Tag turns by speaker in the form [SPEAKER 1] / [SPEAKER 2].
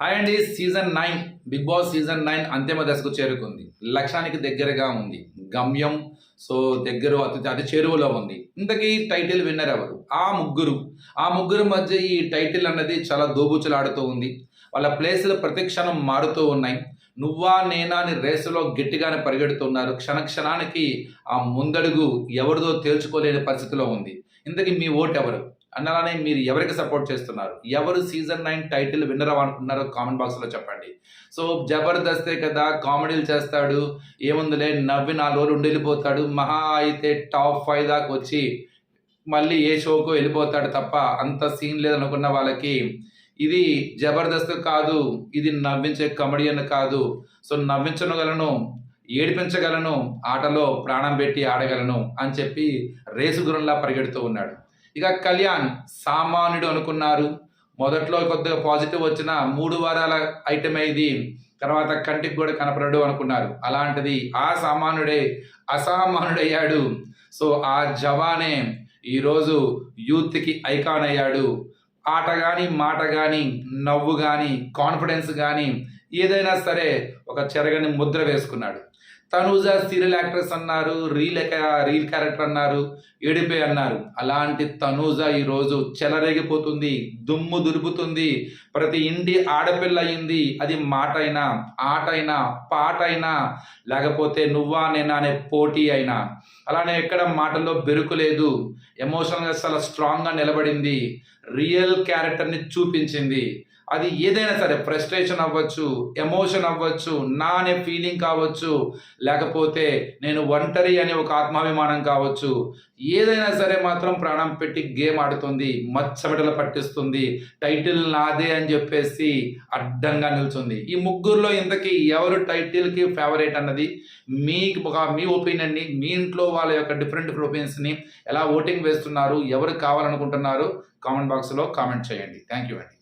[SPEAKER 1] Hi అండి. Season 9 big boss season 9 అంతిమ దశకు చేరుకుంది. లక్ష్యానికి దగ్గరగా ఉంది. గమ్యం దగ్గర అతి చేరువలో ఉంది. ఇంతకీ టైటిల్ విన్నర్ ఎవరు? ఆ ముగ్గురు మధ్య ఈ టైటిల్ అన్నది చాలా దోబూచులాడుతూ ఉంది. వాళ్ళ ప్లేసులు ప్రతి క్షణం మారుతూ ఉన్నాయి. నువ్వా నేనా అని రేసులో గట్టిగానే పరిగెడుతున్నారు. క్షణానికి ఆ ముందడుగు ఎవరిదో తేల్చుకోలేని పరిస్థితిలో ఉంది. ఇంతకీ మీ ఓటు ఎవరు? అలానే మీరు ఎవరికి సపోర్ట్ చేస్తున్నారు? ఎవరు సీజన్ 9 టైటిల్ విన్నర్ అనుకుంటున్నారో కామెంట్ బాక్స్లో చెప్పండి. జబర్దస్తే కదా, కామెడీలు చేస్తాడు, ఏముందిలే నవ్వి 4 రోజులు ఉండి వెళ్ళిపోతాడు, మహా అయితే టాప్ 5 దాకా వచ్చి మళ్ళీ ఏ షోకో వెళ్ళిపోతాడు తప్ప అంత సీన్ లేదనుకున్న వాళ్ళకి ఇది జబర్దస్త్ కాదు, ఇది నవ్వించే కమెడియన్ కాదు. నవ్వించగలను, ఏడిపించగలను, ఆటలో ప్రాణం పెట్టి ఆడగలను అని చెప్పి రేసు గురంలా పరిగెడుతూ ఉన్నాడు. ఇక కళ్యాణ్ సామాన్యుడు అనుకున్నారు. మొదట్లో కొద్దిగా పాజిటివ్ వచ్చిన 3 వారాల ఐటమే ఇది, తర్వాత కంటికి కూడా కనపడడు అనుకున్నారు. అలాంటిది ఆ సామాన్యుడే అసామాన్యుడయ్యాడు. ఆ జవానే ఈరోజు యూత్కి ఐకాన్ అయ్యాడు. ఆట కానీ, మాట కానీ, నవ్వు కానీ, కాన్ఫిడెన్స్ కానీ ఏదైనా సరే ఒక చెరగని ముద్ర వేసుకున్నాడు. తనూజ సీరియల్ యాక్ట్రెస్ అన్నారు, రీల్ క్యారెక్టర్ అన్నారు, ఏడిపే అన్నారు. అలాంటి తనూజ ఈరోజు చెలరేగిపోతుంది, దుమ్ము దులుపుతుంది. ప్రతి ఇంటి ఆడపిల్ల అయింది. అది మాటైనా, ఆటైనా, పాటైనా, లేకపోతే నువ్వా నేనా అనే పోటీ అయినా. అలానే ఎక్కడ మాటల్లో బెరుకు లేదు. ఎమోషనల్గా చాలా స్ట్రాంగ్గా నిలబడింది. రియల్ క్యారెక్టర్ని చూపించింది. అది ఏదైనా సరే, ఫ్రస్ట్రేషన్ అవ్వచ్చు, ఎమోషన్ అవ్వచ్చు, నా అనే ఫీలింగ్ కావచ్చు, లేకపోతే నేను ఒంటరి అనే ఒక ఆత్మాభిమానం కావచ్చు, ఏదైనా సరే మాత్రం ప్రాణం పెట్టి గేమ్ ఆడుతుంది, మచ్చబిడలు పట్టిస్తుంది, టైటిల్ నాదే అని చెప్పేసి అడ్డంగా నిల్చుంది. ఈ ముగ్గురులో ఇంతకీ ఎవరు టైటిల్కి ఫేవరెట్ అన్నది మీ ఒపీనియన్ని, మీ ఇంట్లో వాళ్ళ యొక్క డిఫరెంట్ ఒపీనియన్స్ని ఎలా ఓటింగ్ వేస్తున్నారు, ఎవరు కావాలనుకుంటున్నారు కామెంట్ బాక్స్లో కామెంట్ చేయండి. థ్యాంక్ యూ అండి.